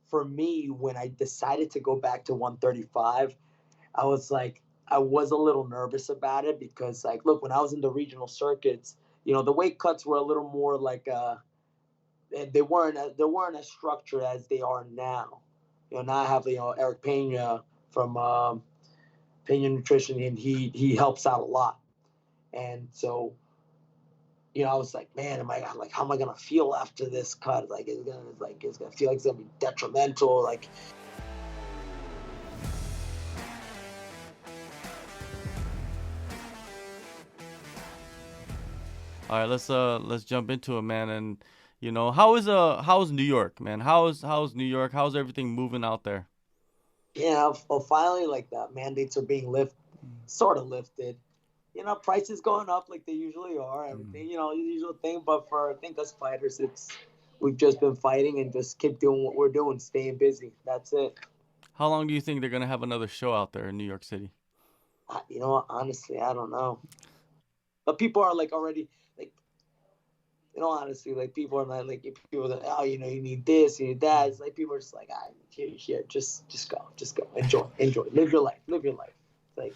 for me, when I decided to go back to 135, I was like, I was a little nervous about it because, like, look, when I was in the regional circuits, the weight cuts were a little more like, they weren't as structured as they are now. Now I have Eric Pena from Pena Nutrition, and he helps out a lot. And so, I was like, man, am I like, how am I gonna feel after this cut? Like, it's gonna feel like it's gonna be detrimental. Like, All right, let's jump into it, man. And how is New York, man? How's New York? How's everything moving out there? well, finally, like the mandates are being sort of lifted. Prices going up like they usually are. Mm. Everything, the usual thing. But for I think us fighters, we've just been fighting and just keep doing what we're doing, staying busy. That's it. How long do you think they're gonna have another show out there in New York City? You know what? Honestly, I don't know. But people are like already like, honestly, like people are not like, people that, oh, you need this, you need that. It's like people are just like, here, just go, enjoy, live your life. Like,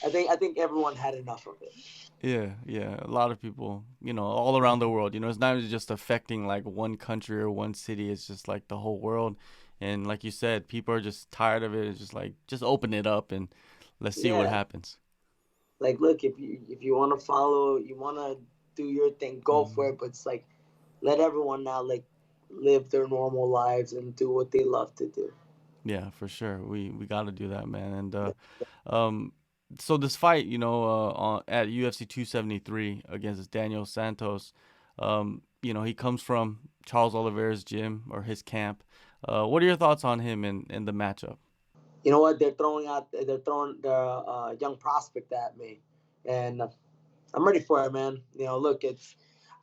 I think everyone had enough of it. Yeah. A lot of people, all around the world. It's not just affecting like one country or one city. It's just like the whole world. And like you said, people are just tired of it. It's just like, just open it up and let's see what Yeah, happens. like, look, if you want to follow, you want to do your thing, go for Mm. it. But it's like, let everyone now like live their normal lives and do what they love to do. Yeah, for sure. We got to do that, man. And um, so this fight, at UFC 273 against Daniel Santos, he comes from Charles Oliveira's gym or his camp. What are your thoughts on him and the matchup? You know what? They're throwing the young prospect at me, and I'm ready for it, man. Look,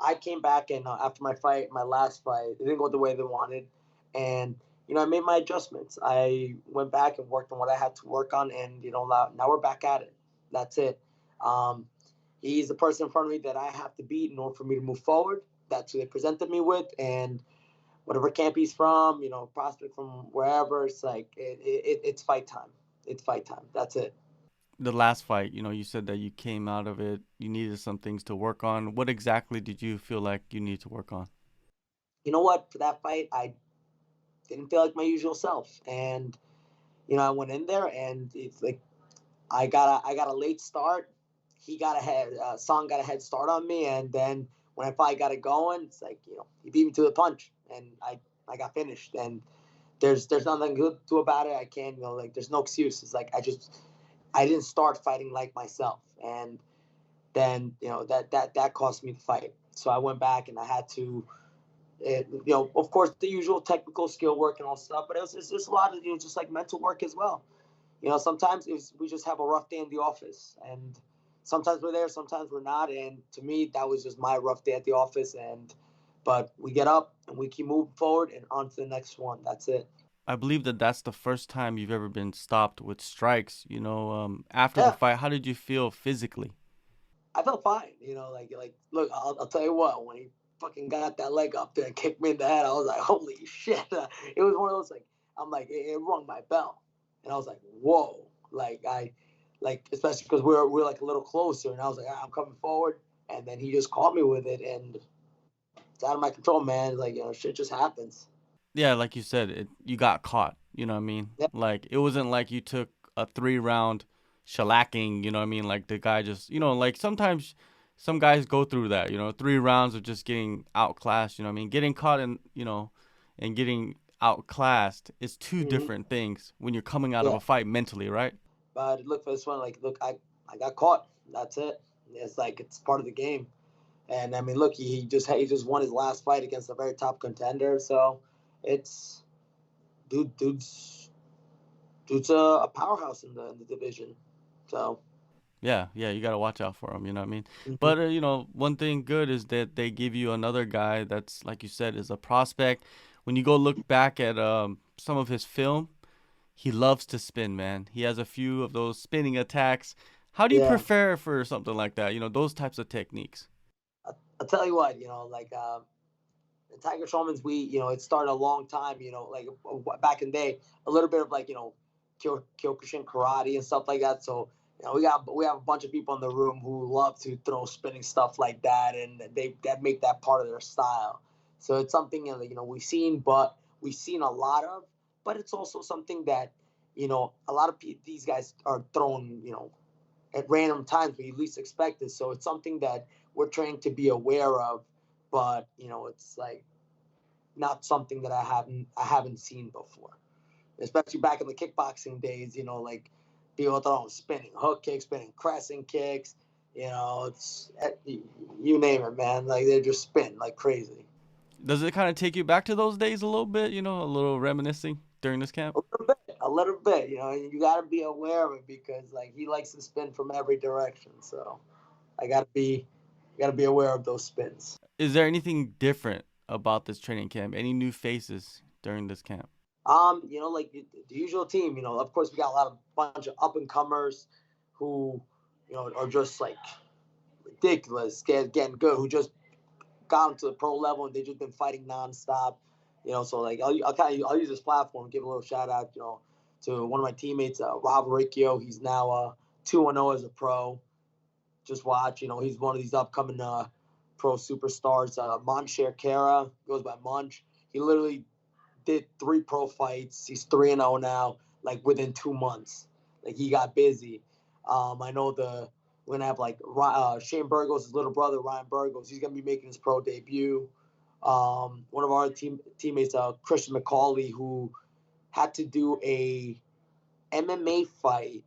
I came back, and after my last fight, it didn't go the way they wanted, and I made my adjustments. I went back and worked on what I had to work on, and now we're back at it. That's it. Um, he's the person in front of me that I have to beat in order for me to move forward. That's who they presented me with, and whatever camp he's from, prospect from wherever, it's like it's fight time. It's fight time. That's it. The last fight, you said that you came out of it, you needed some things to work on. What exactly did you feel like you need to work on? You know what? For that fight, I didn't feel like my usual self, and I went in there, and it's like I got a late start. Song got a head start on me, and then when I finally got it going, it's like, he beat me to the punch, and I got finished. And there's nothing good to do about it. I can't, like, there's no excuses. Like, I didn't start fighting like myself, and then that cost me the fight. So I went back and I had to, of course, the usual technical skill work and all stuff, but it's just a lot of, just like mental work as well. Sometimes we just have a rough day in the office, and sometimes we're there, sometimes we're not. And to me, that was just my rough day at the office. But we get up and we keep moving forward and on to the next one. That's it. I believe that that's the first time you've ever been stopped with strikes. After the Yeah, fight, how did you feel physically? I felt fine. Like, look, I'll tell you what, when he fucking got that leg up there and kicked me in the head, I was like, holy shit. It was one of those, like, I'm like, it rung my bell. And I was like, whoa. Especially because we're like a little closer. And I was like, I'm coming forward. And then he just caught me with it. And it's out of my control, man. Like, shit just happens. Yeah, like you said, you got caught. You know what I mean? Yeah. Like it wasn't like you took a 3 round shellacking. You know what I mean? Like the guy just, like sometimes some guys go through that. 3 rounds of just getting outclassed. You know what I mean? Getting caught and getting outclassed is two Hmm. different things when you're coming out of Yeah. a fight mentally, right? But look, for this one, like, look, I got caught. That's it. It's like, it's part of the game. And I mean, look, he just won his last fight against a very top contender. So it's dude's a powerhouse in the division. So. Yeah, you gotta watch out for him. You know what I mean? Mhm. But one thing good is that they give you another guy that's like you said is a prospect. When you go look back at some of his film, he loves to spin, man. He has a few of those spinning attacks. How do you Yeah, prepare for something like that? Those types of techniques. I'll tell you what, like, And Tiger Showman's, it started a long time, like back in the day, a little bit of like, Kyokushin karate and stuff like that. So, we have a bunch of people in the room who love to throw spinning stuff like that, and that make that part of their style. So it's something we've seen a lot of, but it's also something that a lot of these guys are thrown at random times we least expect it. So it's something that we're trying to be aware of, but it's like not something that I haven't seen before, especially back in the kickboxing days. Like people throwing spinning hook kicks, spinning crescent kicks. It's you name it, man. Like they just spin like crazy. Does it kind of take you back to those days a little bit? A little reminiscing during this camp. A little bit, a little bit. You got to be aware of it because like he likes to spin from every direction. So I got to be aware of those spins. Is there anything different about this training camp? Any new faces during this camp? Like the usual team. Of course we got a bunch of up and comers who, are just like ridiculous, getting good, who just got into the pro level and they just been fighting nonstop. So like I'll use this platform to give a little shout out, to one of my teammates, Rob Ricchio. He's now 2-0 as a pro. Just watch, he's one of these upcoming pro superstars. Moncher Kara goes by Munch. He literally did 3 pro fights. He's 3-0 now, like within 2 months. Like he got busy. I know we're gonna have like Shane Burgos, his little brother Ryan Burgos. He's gonna be making his pro debut. One of our teammates, Christian McCauley, who had to do a MMA fight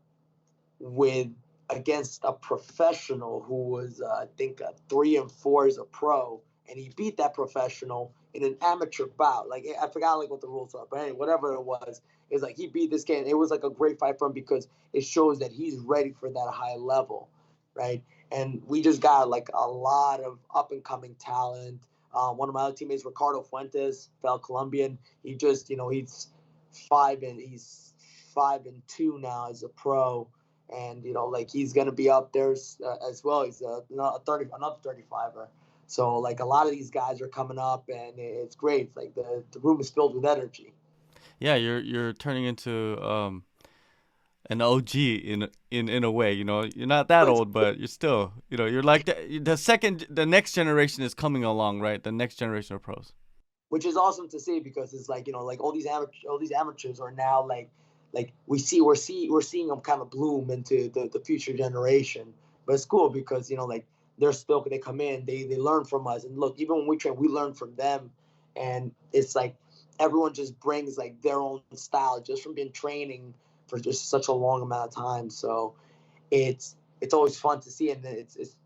with against a professional who was I think 3-4 as a pro, and he beat that professional in an amateur bout. Like I forgot like what the rules are, but anyway, whatever it was like he beat this guy, and it was like a great fight for him because it shows that he's ready for that high level, right? And we just got like a lot of up and coming talent. One of my other teammates, Ricardo Fuentes, fellow Colombian, he just he's 5-2 now as a pro, and like he's gonna be up there as well. He's another 35er. So like a lot of these guys are coming up, and it's great. It's like the room is filled with energy. Yeah, you're turning into an OG in a way. You're not that But old, but you're still, you're like the next generation is coming along, right? The next generation of pros. which is awesome to see because it's like like all these amateurs are now like we're seeing them kind of bloom into the future generation. But it's cool because like they come in, they learn from us, and look, even when we train we learn from them, and it's like everyone just brings like their own style just from being training for just such a long amount of time. So it's always fun to see, and it's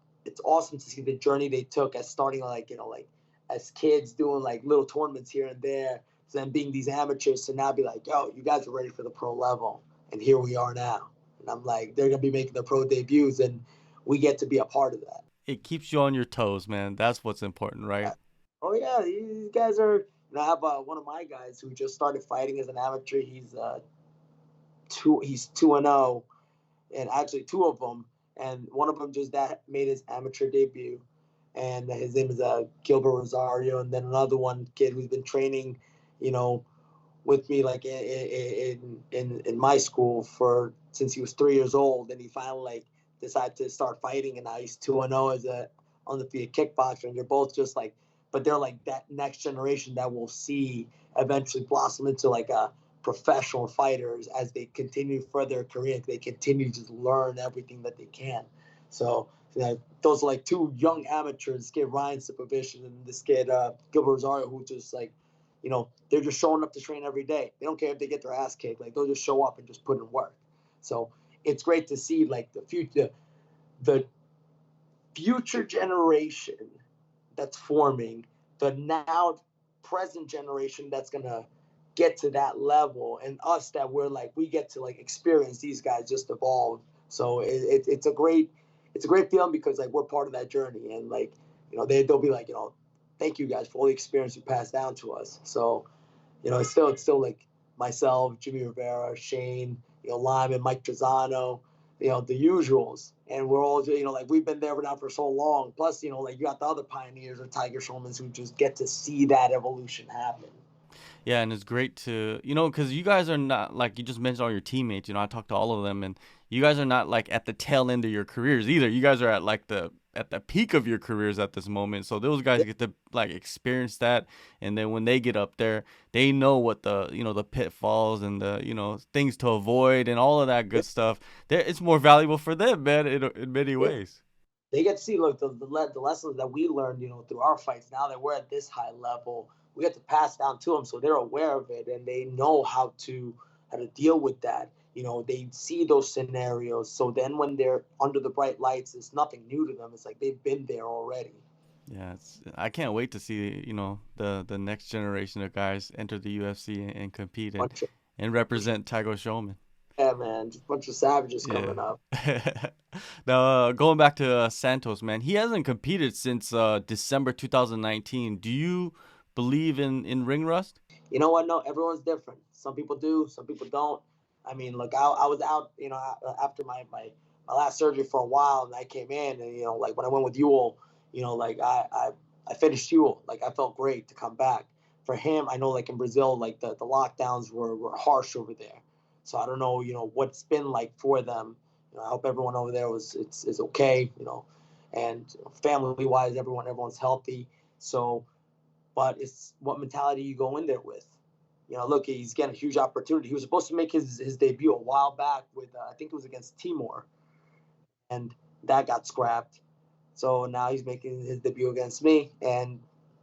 awesome to see the journey they took as starting like like as kids doing like little tournaments here and there, to then being these amateurs to now be like, yo, you guys are ready for the pro level, and here we are now. And I'm like, they're gonna be making their pro debuts, and we get to be a part of that. It keeps you on your toes, man. That's what's important, right? Oh yeah, these guys are. I have one of my guys who just started fighting as an amateur. He's 2-0, and actually 2 of them, and one of them just that made his amateur debut, and his name is Gilbert Rosario, and then another one kid who's been training, you know, with me like in my school for since he was 3 years old, and he finally like decided to start fighting, and now he's 2-0 as a undefeated kickboxer, and they're both just like, but they're like that next generation that we'll see eventually blossom into like a professional fighters as they continue further their career. They continue to just learn everything that they can. So those are like 2 young amateurs, this kid Ryan Sipovich and this kid Gilbert Rosario, who just like, they're just showing up to train every day. They don't care if they get their ass kicked. Like they'll just show up and just put in work. So it's great to see like the future generation that's forming, the now present generation that's gonna get to that level, and us that we're like we get to like experience these guys just evolve. So it's a great feeling because like we're part of that journey, and like they'll be like thank you guys for all the experience you passed down to us. So it's still like myself, Jimmy Rivera, Shane, Lyman, Mike Trezano, the usuals, and we're all, like we've been there now for so long. Plus, like you got the other pioneers or Tiger Showmans who just get to see that evolution happen. Yeah, and it's great to, because you guys are not, like you just mentioned all your teammates. I talked to all of them, and you guys are not like at the tail end of your careers either. You guys are at like the peak of your careers at this moment. So those guys get to like experience that, and then when they get up there, they know what the pitfalls and the things to avoid and all of that good stuff. It's more valuable for them, man, in many ways. They get to see, look, the lessons that we learned, through our fights. Now that we're at this high level, we have to pass down to them, so they're aware of it and they know how to deal with that. They see those scenarios, so then when they're under the bright lights, it's nothing new to them. It's like they've been there already. Yeah, I can't wait to see the next generation of guys enter the UFC and compete and represent Tiger Showman. Yeah, man, just a bunch of savages coming Yeah. up. Now, going back to Santos, man, he hasn't competed since December 2019. Do you believe in ring rust? You know what? No, everyone's different. Some people do, some people don't. I mean, look, I was out, after my last surgery for a while, and I came in, and like when I went with Yule, like I finished Yule, like I felt great to come back. For him, I know like in Brazil, like the lockdowns were harsh over there, so I don't know, what it's been like for them. I hope everyone over there is okay, and family wise, everyone's healthy. So, but it's what mentality you go in there with. Look, he's getting a huge opportunity. He was supposed to make his debut a while back with, I think it was against Timor, and that got scrapped. So now he's making his debut against me. And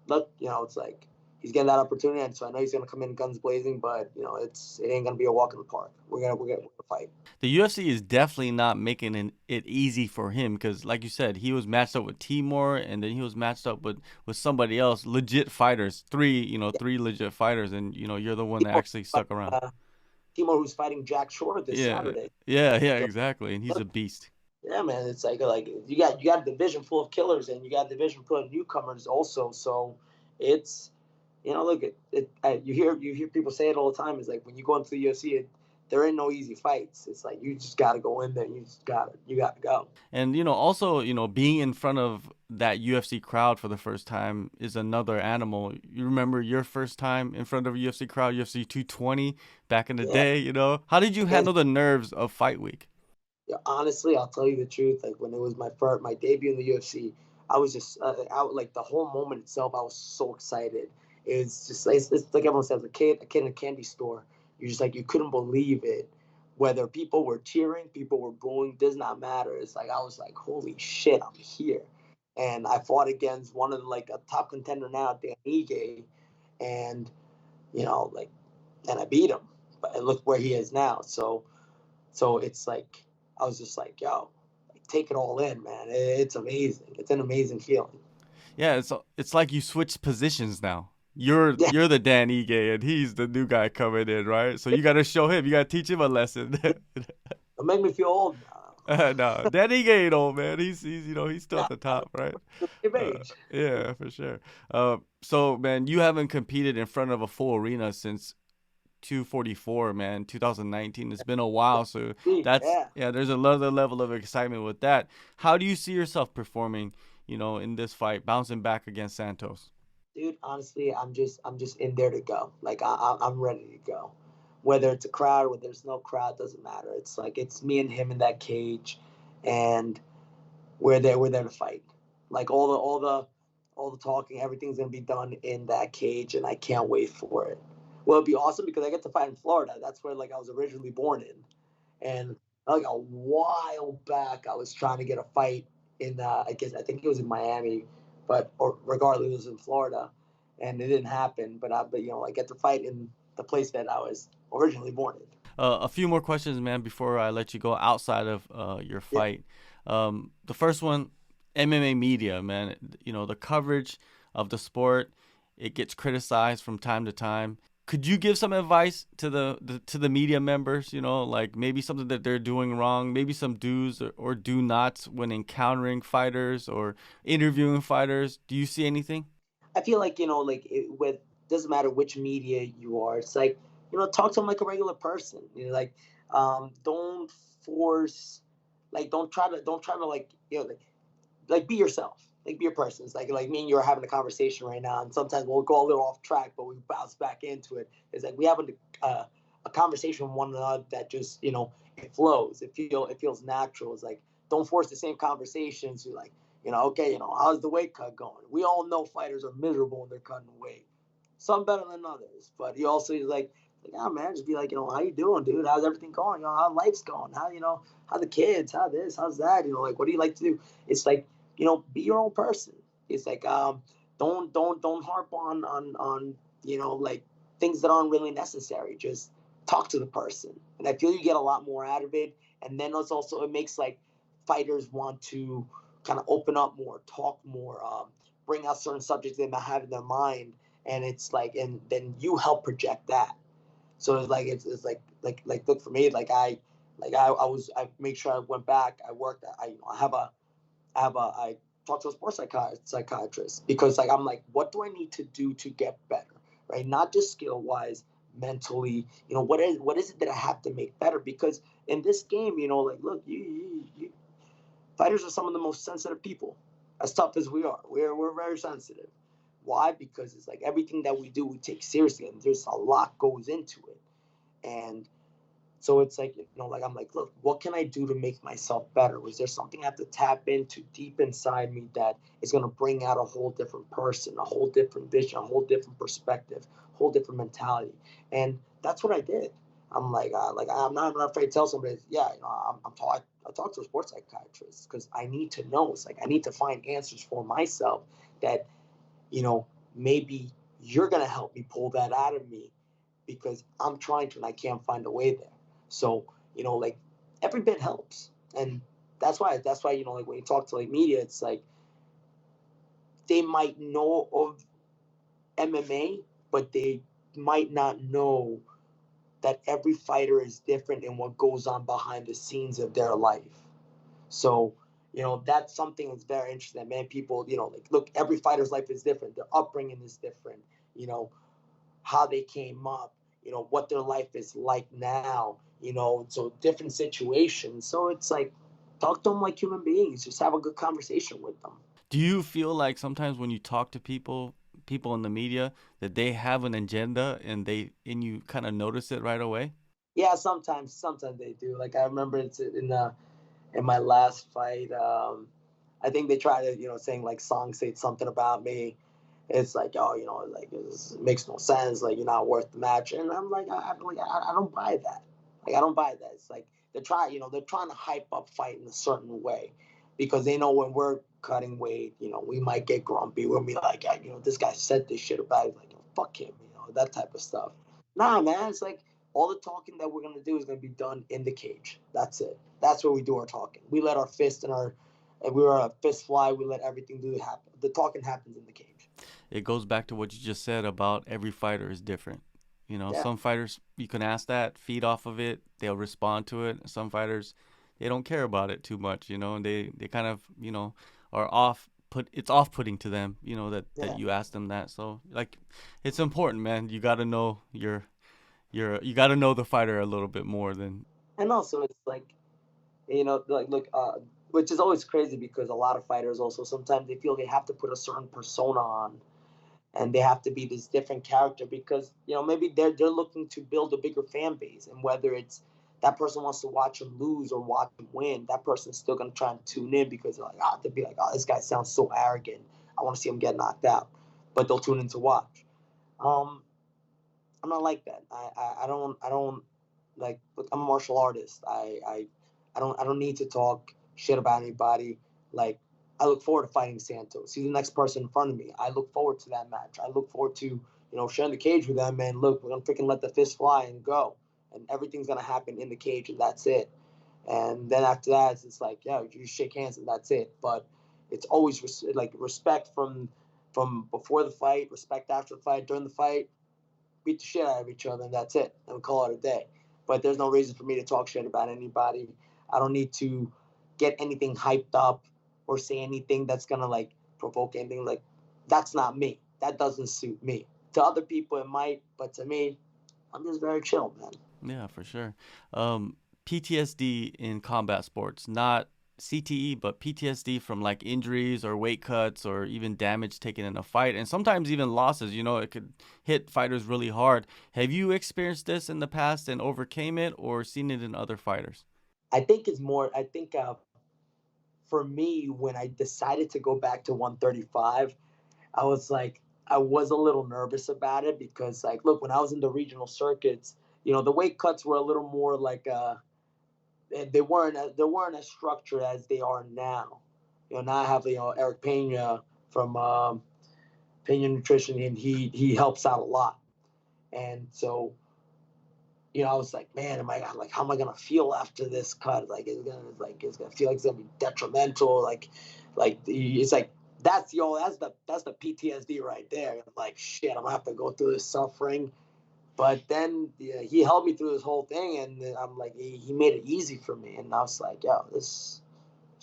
look, it's like he's getting that opportunity. And so I know he's going to come in guns blazing, but, it ain't going to be a walk in the park. We're gonna fight. The UFC is definitely not making it easy for him because, like you said, he was matched up with Timor, and then he was matched up with somebody else, legit fighters, three legit fighters, and you're the one that actually stuck around. Timor, who's fighting Jack Shore this Saturday. Yeah, exactly, and he's a beast. Yeah, man, it's like you got a division full of killers, and you got a division full of newcomers also. So it's look, you hear people say it all the time. It's like when you go into the UFC, there ain't no easy fights. It's like you just got to go in there. You got to go. And also being in front of that UFC crowd for the first time is another animal. You remember your first time in front of a UFC crowd, UFC 220 back in the day. How did you handle the nerves of fight week? Yeah, honestly, I'll tell you the truth. Like when it was my debut in the UFC, I was just like the whole moment itself. I was so excited. It's just it's like everyone says, a kid in a candy store. You're just like you couldn't believe it. Whether people were cheering, people were booing, does not matter. It's like I was like, holy shit, I'm here. And I fought against one of like a top contender now, Dan Ige, and like, and I beat him. But look where he is now. So it's like I was just like, yo, take it all in, man. It's amazing. It's an amazing feeling. Yeah, it's like you switch positions now. You're the Dan Ige, and he's the new guy coming in, right? So you got to show him. You got to teach him a lesson. Don't make me feel old now. No, Dan Ige ain't old, man. He's still at the top, right? Yeah, for sure. So man, you haven't competed in front of a full arena since 244, man, 2019. It's been a while, so there's another level of excitement with that. How do you see yourself performing, in this fight, bouncing back against Santos? Dude, honestly, I'm just in there to go. Like I'm ready to go. Whether it's a crowd, whether there's no crowd, doesn't matter. It's like it's me and him in that cage, and we're there to fight. Like all the talking, everything's gonna be done in that cage, and I can't wait for it. Well, it'd be awesome because I get to fight in Florida. That's where like I was originally born in, and like a while back, I was trying to get a fight in I think it was in Miami, but or regardless, it was in Florida, and it didn't happen. But I get to fight in the place that I was originally born in. A few more questions, man, before I let you go outside of your fight. The first one, MMA media, man. The coverage of the sport, it gets criticized from time to time. Could you give some advice to the media members, like maybe something that they're doing wrong, maybe some do's or do nots when encountering fighters or interviewing fighters? Do you see anything? I feel like, like with doesn't matter which media you are. It's like, talk to them like a regular person. Like, don't force Like don't try to like like be yourself, like be your person. It's like me and you are having a conversation right now, and sometimes we'll go a little off track, but we bounce back into it. It's like we have a conversation with one another that just it flows. It feels natural. It's like don't force the same conversations. You're like okay, how's the weight cut going? We all know fighters are miserable when they're cutting weight. Some better than others, but you also yeah, man, just be like, how you doing, dude? How's everything going? How life's going? How the kids? How this? How's that? Like, what do you like to do? It's like, be your own person. It's like, don't harp on like things that aren't really necessary. Just talk to the person, and I feel you get a lot more out of it. And then it makes like fighters want to kind of open up more, talk more, bring out certain subjects they might have in their mind, and it's like, and then you help project that. So it's like look for me, I make sure I went back. I worked. I talked to a sports psychiatrist because like I'm like, what do I need to do to get better, right? Not just skill wise, mentally. What is it that I have to make better? Because in this game, like look, you fighters are some of the most sensitive people. As tough as we are, we're very sensitive. Why? Because it's like everything that we do, we take seriously, and there's a lot goes into it. And so it's like, like I'm like, look, what can I do to make myself better? Was there something I have to tap into deep inside me that is going to bring out a whole different person, a whole different vision, a whole different perspective, a whole different mentality? And that's what I did. I'm like I'm not afraid to tell somebody, yeah, I talk to a sports psychiatrist because I need to know. It's like I need to find answers for myself that, you know, maybe you're going to help me pull that out of me because I'm trying to and I can't find a way there. So, like every bit helps. And that's why, like when you talk to like media, it's like they might know of MMA, but they might not know that every fighter is different in what goes on behind the scenes of their life. So, that's something that's very interesting that many people, like, look, every fighter's life is different. Their upbringing is different, you know, how they came up, what their life is like now, so different situations. So it's like, talk to them like human beings. Just have a good conversation with them. Do you feel like sometimes when you talk to people in the media, that they have an agenda and you kind of notice it right away? Yeah, sometimes they do. Like I remember it's in my last fight. I think they tried to, saying like Song said something about me. It's like, oh, like it makes no sense. Like you're not worth the match. And I'm like, I don't buy that. Like I don't buy that. It's like they're trying to hype up fight in a certain way because they know when we're cutting weight, we might get grumpy. We'll be like, yeah, this guy said this shit about it. Like, fuck him, that type of stuff. Nah, man. It's like all the talking that we're gonna do is gonna be done in the cage. That's it. That's where we do our talking. We let our fist and we were a fist fly. We let everything do happen. The talking happens in the cage. It goes back to what you just said about every fighter is different. Yeah. Some fighters you can ask that, feed off of it, they'll respond to it. Some fighters they don't care about it too much, and they kind of, are it's off-putting to them, that Yeah. you ask them that. So like it's important, man. You got to know you got to know the fighter a little bit more than. And also, it's like, like, look, which is always crazy because a lot of fighters also sometimes they feel they have to put a certain persona on and they have to be this different character because, maybe they're looking to build a bigger fan base. And whether it's that person wants to watch him lose or watch him win, that person's still going to try and tune in because they're like, they'll be like, oh, this guy sounds so arrogant. I want to see him get knocked out. But they'll tune in to watch. Um, I'm not like that. I don't like. Look, I'm a martial artist. I don't need to talk shit about anybody. Like I look forward to fighting Santos. He's the next person in front of me. I look forward to that match. I look forward to sharing the cage with them. And look, we're gonna freaking let the fist fly and go, and everything's gonna happen in the cage, and that's it. And then after that, it's like, yeah, you shake hands and that's it. But it's always like respect from before the fight, respect after the fight, during the fight, beat the shit out of each other, and that's it. And we call it a day. But there's no reason for me to talk shit about anybody. I don't need to get anything hyped up or say anything that's gonna like provoke anything. Like that's not me. That doesn't suit me. To other people it might, but to me, I'm just very chill, man. Yeah, for sure. Um, PTSD in combat sports, not CTE, but PTSD from like injuries or weight cuts or even damage taken in a fight, and sometimes even losses. You know, it could hit fighters really hard. Have you experienced this in the past and overcame it, or seen it in other fighters? I think it's more. I think for me, when I decided to go back to 135, I was like, I was a little nervous about it because, like, look, when I was in the regional circuits, the weight cuts were a little more like they weren't as structured as they are now. Now I have Eric Pena from Pena Nutrition, and he helps out a lot. And so I was like, man, how am I gonna feel after this cut? It's gonna feel like it's gonna be detrimental. It's like that's the PTSD right there. I'm like, shit, I'm gonna have to go through this suffering. But then he helped me through this whole thing, and I'm like, he made it easy for me, and I was like, yo, this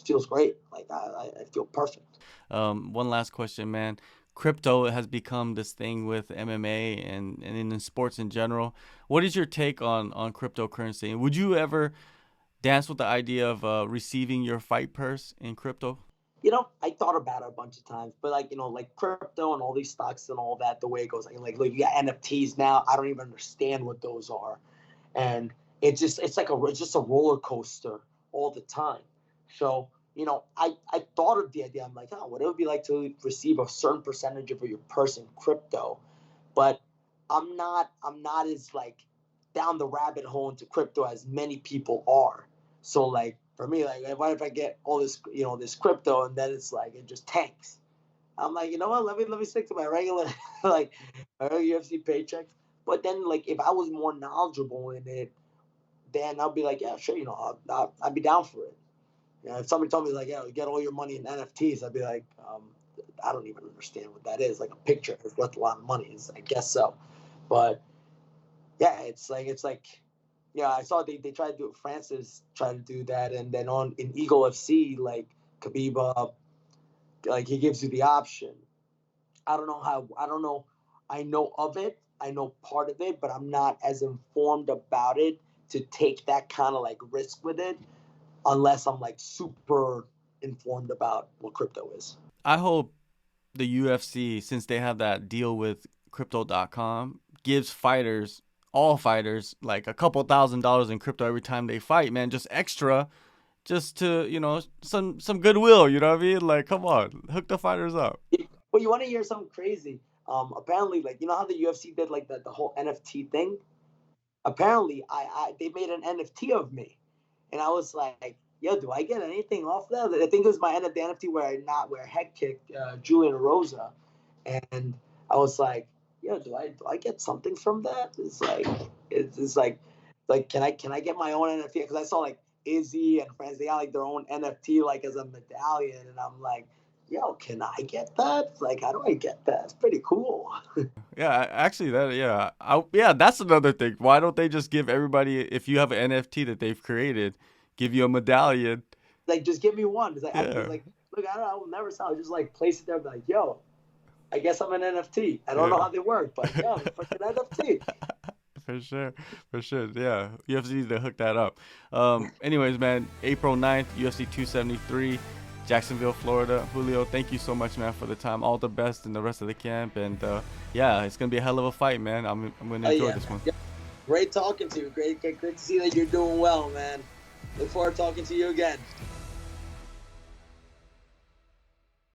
feels great. Like I feel perfect. One last question, man. Crypto has become this thing with MMA and in sports in general. What is your take on cryptocurrency? And would you ever dance with the idea of receiving your fight purse in crypto? I thought about it a bunch of times, but like crypto and all these stocks and all that, the way it goes, look, you got NFTs now. I don't even understand what those are, and it's just a roller coaster all the time. So I thought of the idea. I'm like, oh, what it would be like to receive a certain percentage of your purse in crypto, but I'm not as like down the rabbit hole into crypto as many people are. So like for me, like what if I get all this crypto and then it's like it just tanks? I'm like, you know what? Let me stick to my regular like my regular UFC paycheck. But then like if I was more knowledgeable in it, then I'll be like, yeah, sure, I'd be down for it. If somebody told me like, yeah, get all your money in NFTs, I'd be like, I don't even understand what that is. Like a picture is worth a lot of money. I guess so, but yeah, it's like yeah, I saw they tried to do it. Francis tried to do that, and then in Eagle FC, like Khabib, like he gives you the option. I don't know how. I don't know. I know of it. I know part of it, but I'm not as informed about it to take that kind of like risk with it, unless I'm like super informed about what crypto is. I hope the UFC, since they have that deal with crypto.com, gives fighters, all fighters, like a couple $1,000s in crypto every time they fight, man, just extra, just to, some goodwill, you know what I mean? Like, come on, hook the fighters up. Well, you want to hear something crazy? Apparently, like how the UFC did like the whole NFT thing. Apparently, they made an NFT of me, and I was like, yo, do I get anything off that? I think it was the NFT where I head kicked Julian Rosa, and I was like, yo, do I get something from that? It's like can I get my own NFT? Because I saw like Izzy and friends, they got like their own NFT like as a medallion, and I'm like, yo, can I get that? Like, how do I get that? It's pretty cool. Yeah, actually, that's another thing. Why don't they just give everybody, if you have an NFT that they've created, give you a medallion? Like, just give me one. It's like, Yeah. look, I will never sell. Just like place it there, and be like, yo, I guess I'm an NFT. I don't know how they work, but yeah, I'm a fucking NFT. For sure. Yeah, UFC needs to hook that up. Anyways, man, April 9th, UFC 273, Jacksonville, Florida. Julio, thank you so much, man, for the time. All the best in the rest of the camp, and yeah, it's gonna be a hell of a fight, man. I'm gonna enjoy this one. Yeah. Great talking to you. Great to see that you're doing well, man. Look forward to talking to you again.